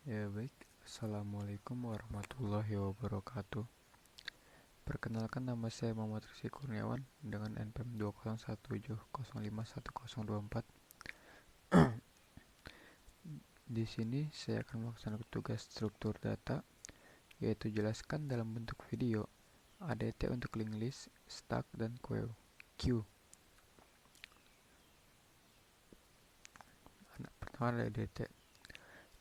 Ya baik, Assalamualaikum warahmatullahi wabarakatuh. Perkenalkan, nama saya Muhammad Rizky Kurniawan dengan NPM 201705104. Di sini saya akan melaksanakan tugas struktur data, yaitu jelaskan dalam bentuk video, ADT untuk link list, stack, dan queue. Pertama ada ADT.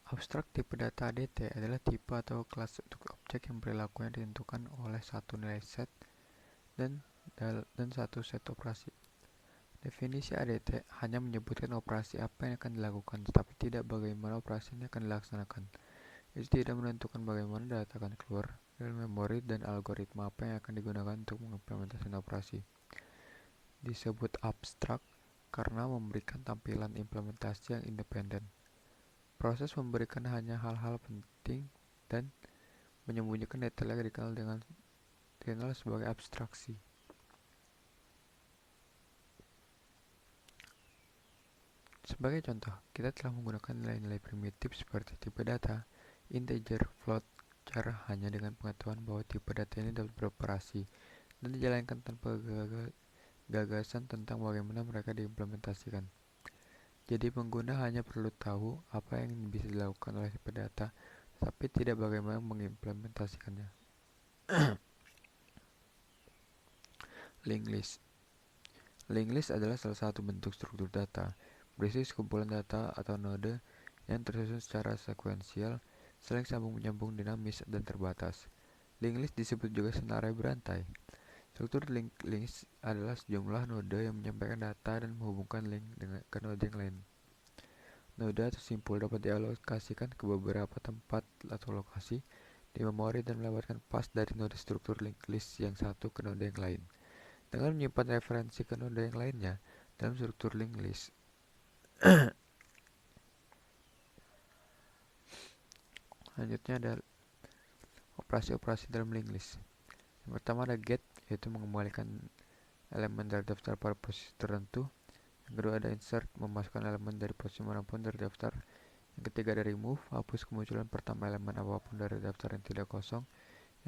Abstrak tipe data ADT adalah tipe atau kelas untuk objek yang perilakunya ditentukan oleh satu nilai set dan satu set operasi. Definisi ADT hanya menyebutkan operasi apa yang akan dilakukan, tetapi tidak bagaimana operasi ini akan dilaksanakan. Itu tidak menentukan bagaimana data akan keluar dari memori dan algoritma apa yang akan digunakan untuk mengimplementasikan operasi. Disebut abstrak karena memberikan tampilan implementasi yang independen. Proses memberikan hanya hal-hal penting dan menyembunyikan detail yang dikenal sebagai abstraksi. Sebagai contoh, kita telah menggunakan nilai-nilai primitif seperti tipe data, integer, float, char hanya dengan pengetahuan bahwa tipe data ini dapat beroperasi dan dijalankan tanpa gagasan tentang bagaimana mereka diimplementasikan. Jadi pengguna hanya perlu tahu apa yang bisa dilakukan oleh tipe data, tapi tidak bagaimana mengimplementasikannya. Linked list. Linked list adalah salah satu bentuk struktur data, berisi sekumpulan data atau node yang tersusun secara sekuensial, saling sambung-menyambung, dinamis, dan terbatas. Linked list disebut juga senarai berantai. Struktur linked list adalah sejumlah node yang menyampaikan data dan menghubungkan link ke node yang lain. Node atau simpul dapat dialokasikan ke beberapa tempat atau lokasi di memori dan melewatkan pas dari node struktur linked list yang satu ke node yang lain, dengan menyimpan referensi ke node yang lainnya dalam struktur linked list. Selanjutnya ada operasi-operasi dalam linked list. Yang pertama ada get, yaitu mengembalikan elemen dari daftar pada posisi tertentu. Yang kedua ada insert, memasukkan elemen dari posisi manapun dari daftar. Yang ketiga ada remove, hapus kemunculan pertama elemen apapun dari daftar yang tidak kosong.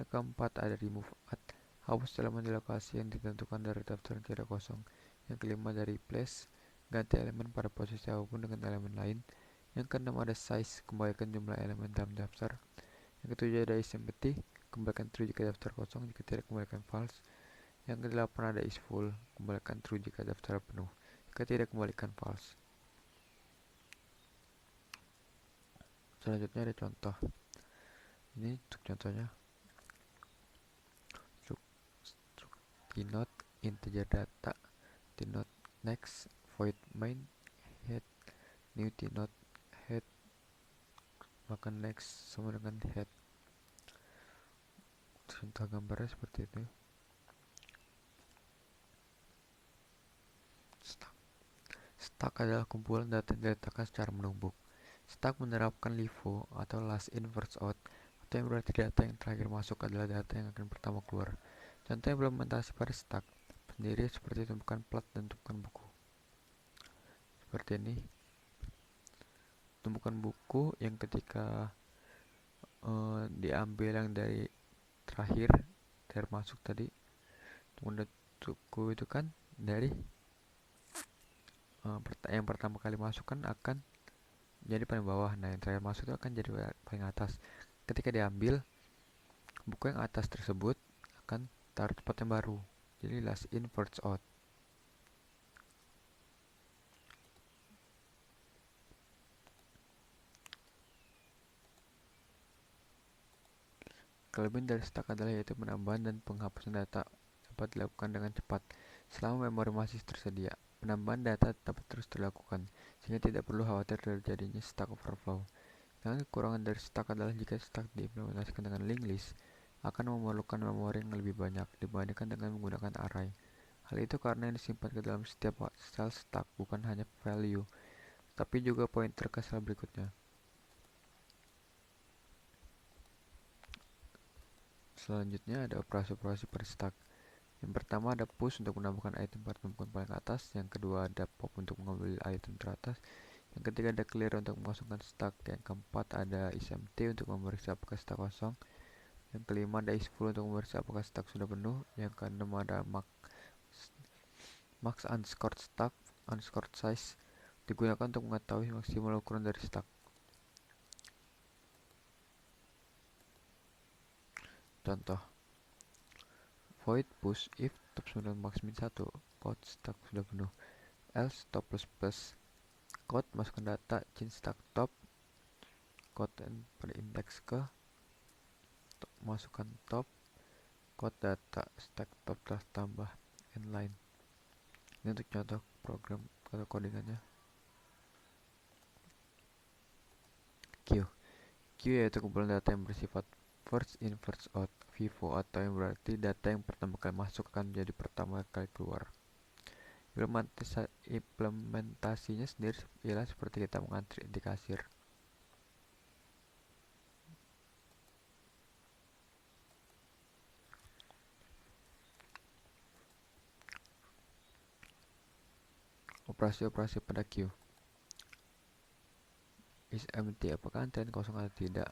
Yang keempat ada remove add, hapus elemen di lokasi yang ditentukan dari daftar yang tidak kosong. Yang kelima ada replace, ganti elemen pada posisi apapun dengan elemen lain. Yang keenam ada size, kembalikan jumlah elemen dalam daftar. Yang ketujuh ada is empty, kembalikan true jika daftar kosong, jika tidak kembalikan false. Yang kedelapan ada is full, kembalikan true jika daftar penuh, jika tidak kembalikan false. Selanjutnya ada contoh. Ini untuk contohnya. Denote integer data, denote next, void main, head, new denote head, maka next sama dengan head. Contoh gambarnya seperti itu. Stack adalah kumpulan data yang diletakkan secara menumpuk. Stack menerapkan LIFO atau last in first out, atau yang berarti data yang terakhir masuk adalah data yang akan pertama keluar. Contoh implementasi pada stack sendiri seperti tumpukan plat dan tumpukan buku. Seperti ini. Tumpukan buku yang ketika diambil yang dari terakhir termasuk tadi, tumpukan buku itu kan dari yang pertama kali masuk kan akan jadi paling bawah, nah yang terakhir masuk itu akan jadi paling atas. Ketika diambil, buku yang atas tersebut akan taruh tempat yang baru, jadi last in first out. Kelebihan dari stack adalah yaitu penambahan dan penghapusan data dapat dilakukan dengan cepat selama memori masih tersedia. Penambahan data dapat terus dilakukan sehingga tidak perlu khawatir terjadinya stack overflow. Yang kekurangan dari stack adalah jika stack diimplementasikan dengan linked list akan memerlukan memori yang lebih banyak dibandingkan dengan menggunakan array. Hal itu karena yang disimpan ke dalam setiap sel stack bukan hanya value, tapi juga pointer ke sel berikutnya. Selanjutnya ada operasi-operasi per stack. Yang pertama ada push untuk menambahkan item pada tumpukan paling atas. Yang kedua ada pop untuk mengambil item teratas. Yang ketiga ada clear untuk mengosongkan stack. Yang keempat ada isempty untuk memeriksa apakah stack kosong. Yang kelima ada isfull untuk memeriksa apakah stack sudah penuh. Yang keenam ada max unscored stack unscored size, digunakan untuk mengetahui maksimal ukuran dari stack. Contoh: void push if top 9 max min 1, code stack sudah penuh. Else top plus plus, code masukkan data change stack top, code pada indeks ke masukkan top, code data stack top telah tambah inline. Ini untuk contoh program atau codingannya. Queue. Queue yaitu kumpulan data yang bersifat first in first out, FIFO, atau yang berarti data yang pertama kali masuk akan menjadi pertama kali keluar. Implementasinya sendiri ialah seperti kita mengantri di kasir. Operasi-operasi pada queue. Is empty, apakah antrian kosong atau tidak.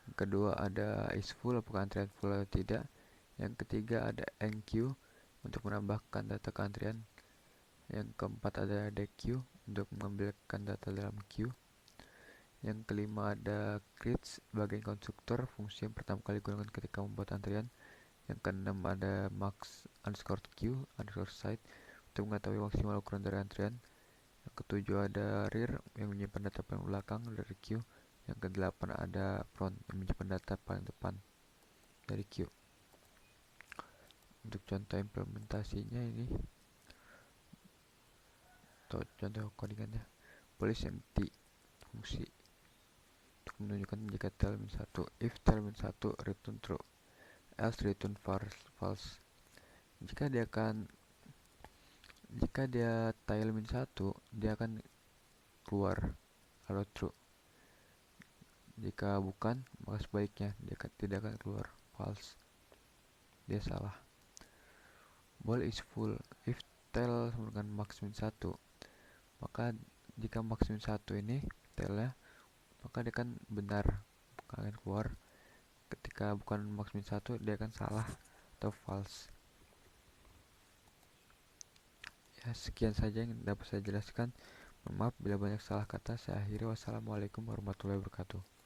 Yang kedua ada is full, apakah antrian full atau tidak. Yang ketiga ada enqueue untuk menambahkan data ke antrian. Yang keempat ada dequeue untuk mengambilkan data dalam queue. Yang kelima ada create sebagai konstruktor, fungsi yang pertama kali digunakan ketika membuat antrian. Yang keenam ada max unscored queue underscore site untuk mengetahui maksimal ukuran dari antrian. Yang ketujuh ada rear yang menyimpan data paling belakang dari queue. Yang kedelapan ada front yang menyimpan data paling depan dari queue. Untuk contoh implementasinya ini, contoh codingannya: police empty, fungsi untuk menunjukkan jika tel-1, if tel-1 return true, else return false. Jika dia tel-1, dia akan keluar kalau true. Jika bukan, maka sebaliknya dia tidak akan keluar false. Dia salah. Ball is full if tel sama dengan max min 1, maka jika max min 1 ini telnya, maka dia akan benar, akan keluar. Ketika bukan max min 1, dia akan salah atau false. Ya, sekian saja yang dapat saya jelaskan. Maaf bila banyak salah kata. Saya akhiri. Wassalamualaikum warahmatullahi wabarakatuh.